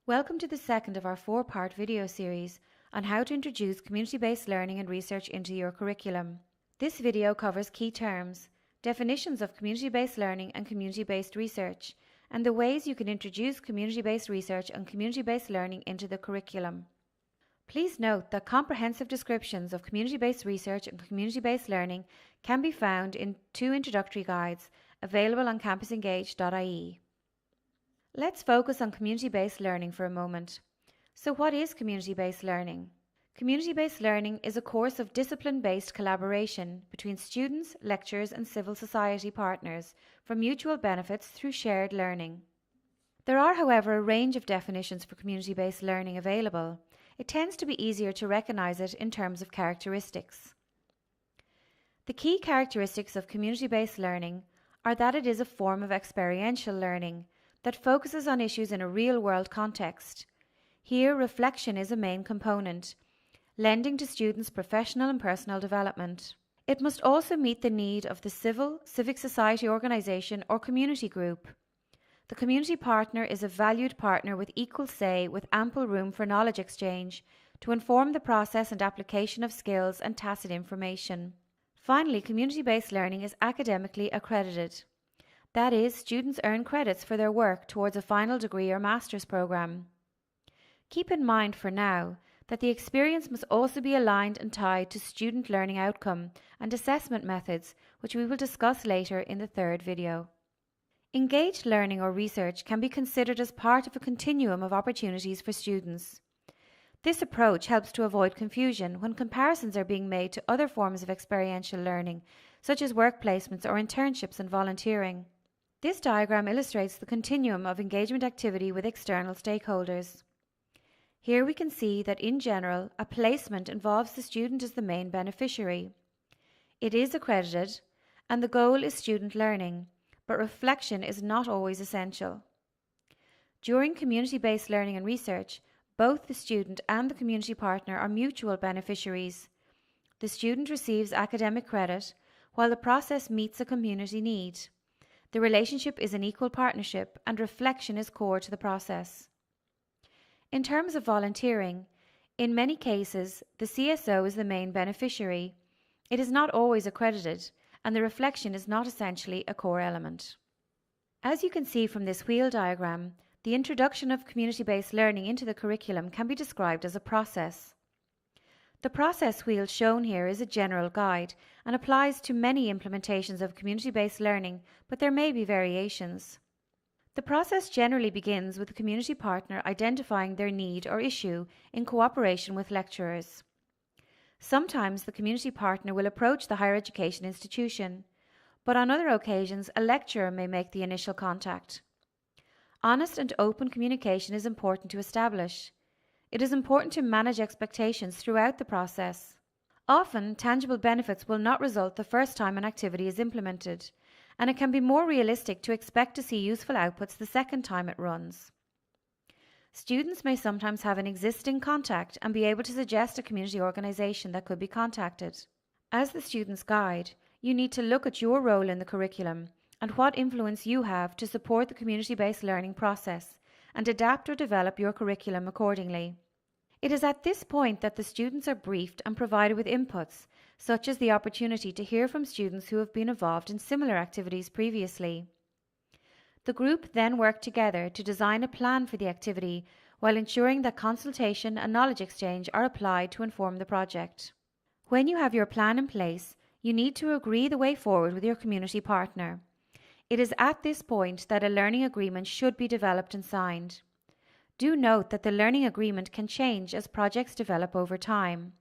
Welcome to the second of our four-part video series on how to introduce community-based learning and research into your curriculum. This video covers key terms, definitions of community-based learning and community-based research, and the ways you can introduce community-based research and community-based learning into the curriculum. Please note that comprehensive descriptions of community-based research and community-based learning can be found in two introductory guides available on campusengage.ie. Let's focus on community-based learning for a moment. So what is community-based learning? Community-based learning is a course of discipline-based collaboration between students, lecturers and civil society partners for mutual benefits through shared learning. There are, however, a range of definitions for community-based learning available. It tends to be easier to recognize it in terms of characteristics. The key characteristics of community-based learning are that it is a form of experiential learning that focuses on issues in a real-world context. Here, reflection is a main component, lending to students' professional and personal development. It must also meet the need of the civic society organisation or community group. The community partner is a valued partner with equal say, with ample room for knowledge exchange to inform the process and application of skills and tacit information. Finally, community-based learning is academically accredited. That is, students earn credits for their work towards a final degree or master's programme. Keep in mind for now that the experience must also be aligned and tied to student learning outcome and assessment methods, which we will discuss later in the third video. Engaged learning or research can be considered as part of a continuum of opportunities for students. This approach helps to avoid confusion when comparisons are being made to other forms of experiential learning, such as work placements or internships and volunteering. This diagram illustrates the continuum of engagement activity with external stakeholders. Here we can see that in general, a placement involves the student as the main beneficiary. It is accredited, and the goal is student learning, but reflection is not always essential. During community-based learning and research, both the student and the community partner are mutual beneficiaries. The student receives academic credit, while the process meets a community need. The relationship is an equal partnership, and reflection is core to the process. In terms of volunteering, in many cases, the CSO is the main beneficiary. It is not always accredited, and the reflection is not essentially a core element. As you can see from this wheel diagram, the introduction of community-based learning into the curriculum can be described as a process. The process wheel shown here is a general guide and applies to many implementations of community-based learning, but there may be variations. The process generally begins with the community partner identifying their need or issue in cooperation with lecturers. Sometimes the community partner will approach the higher education institution, but on other occasions a lecturer may make the initial contact. Honest and open communication is important to establish. It is important to manage expectations throughout the process. Often, tangible benefits will not result the first time an activity is implemented, and it can be more realistic to expect to see useful outputs the second time it runs. Students may sometimes have an existing contact and be able to suggest a community organisation that could be contacted. As the student's guide, you need to look at your role in the curriculum and what influence you have to support the community-based learning process, and adapt or develop your curriculum accordingly. It is at this point that the students are briefed and provided with inputs, such as the opportunity to hear from students who have been involved in similar activities previously. The group then work together to design a plan for the activity while ensuring that consultation and knowledge exchange are applied to inform the project. When you have your plan in place, you need to agree the way forward with your community partner. It is at this point that a learning agreement should be developed and signed. Do note that the learning agreement can change as projects develop over time.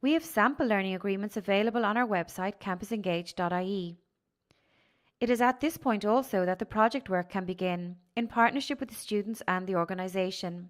We have sample learning agreements available on our website campusengage.ie. It is at this point also that the project work can begin, in partnership with the students and the organisation.